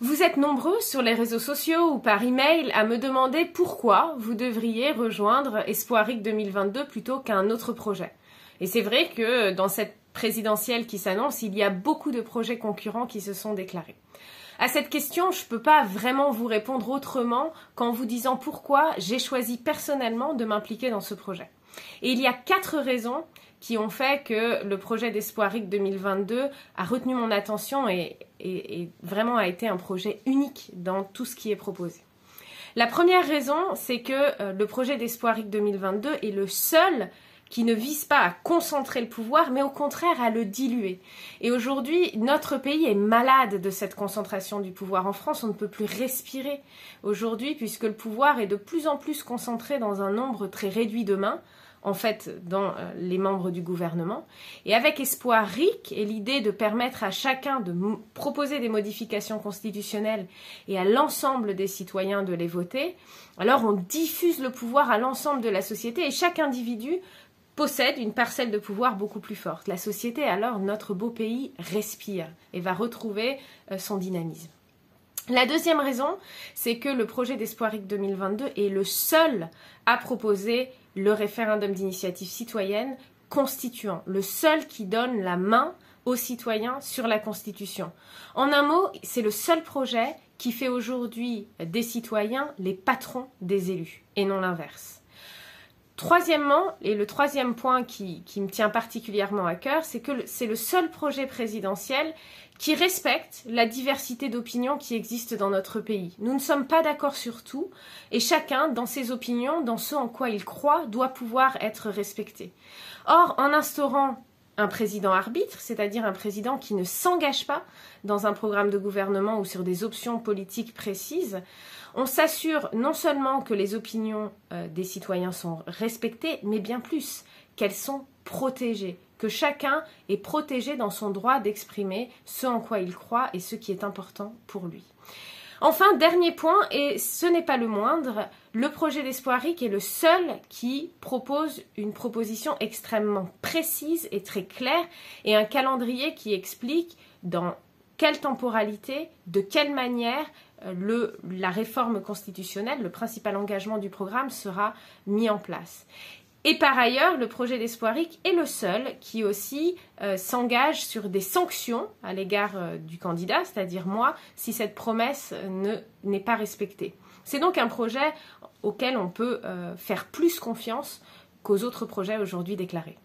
Vous êtes nombreux sur les réseaux sociaux ou par email à me demander pourquoi vous devriez rejoindre Espoiric 2022 plutôt qu'un autre projet. Et c'est vrai que dans cette présidentielle qui s'annonce, il y a beaucoup de projets concurrents qui se sont déclarés. À cette question, je ne peux pas vraiment vous répondre autrement qu'en vous disant pourquoi j'ai choisi personnellement de m'impliquer dans ce projet. Et il y a 4 raisons qui ont fait que le projet d'Espoiric 2022 a retenu mon attention et vraiment a été un projet unique dans tout ce qui est proposé. La première raison, c'est que le projet d'Espoiric 2022 est le seul qui ne vise pas à concentrer le pouvoir, mais au contraire à le diluer. Et aujourd'hui, notre pays est malade de cette concentration du pouvoir. En France, on ne peut plus respirer aujourd'hui, puisque le pouvoir est de plus en plus concentré dans un nombre très réduit de mains, en fait dans les membres du gouvernement. Et avec Espoiric et l'idée de permettre à chacun de proposer des modifications constitutionnelles et à l'ensemble des citoyens de les voter, alors on diffuse le pouvoir à l'ensemble de la société et chaque individu possède une parcelle de pouvoir beaucoup plus forte. La société, alors, notre beau pays, respire et va retrouver son dynamisme. La deuxième raison, c'est que le projet d'Espoiric 2022 est le seul à proposer le référendum d'initiative citoyenne constituant, le seul qui donne la main aux citoyens sur la Constitution. En un mot, c'est le seul projet qui fait aujourd'hui des citoyens les patrons des élus, et non l'inverse. Troisièmement, et le troisième point qui me tient particulièrement à cœur, c'est que c'est le seul projet présidentiel qui respecte la diversité d'opinions qui existe dans notre pays. Nous ne sommes pas d'accord sur tout, et chacun, dans ses opinions, dans ce en quoi il croit, doit pouvoir être respecté. Or, en instaurant un président arbitre, c'est-à-dire un président qui ne s'engage pas dans un programme de gouvernement ou sur des options politiques précises, on s'assure non seulement que les opinions des citoyens sont respectées, mais bien plus, qu'elles sont protégées, que chacun est protégé dans son droit d'exprimer ce en quoi il croit et ce qui est important pour lui. Enfin, dernier point, et ce n'est pas le moindre, le projet d'Espoiric est le seul qui propose une proposition extrêmement précise et très claire et un calendrier qui explique dans quelle temporalité, de quelle manière la réforme constitutionnelle, le principal engagement du programme sera mis en place. Et par ailleurs, le projet d'Espoiric est le seul qui aussi s'engage sur des sanctions à l'égard du candidat, c'est-à-dire moi, si cette promesse n'est pas respectée. C'est donc un projet auquel on peut faire plus confiance qu'aux autres projets aujourd'hui déclarés.